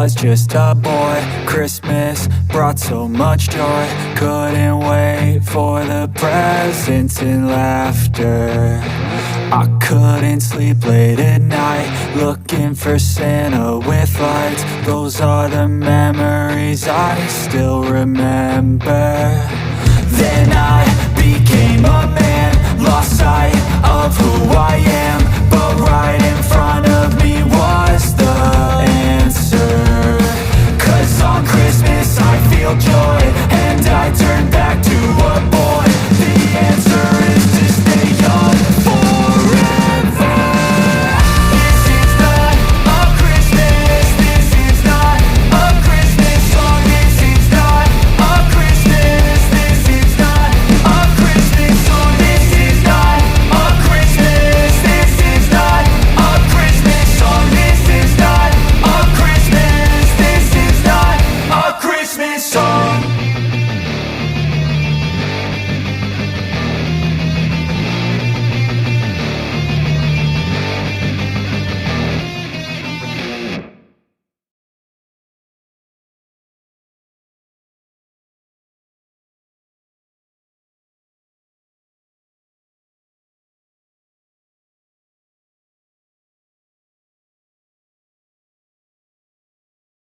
was just a boy. Christmas brought so much joy. Couldn't wait for the presents and laughter. I couldn't sleep late at night, looking for Santa with lights. Those are the memories I still remember. Then I became a man, lost sight of who I am, but right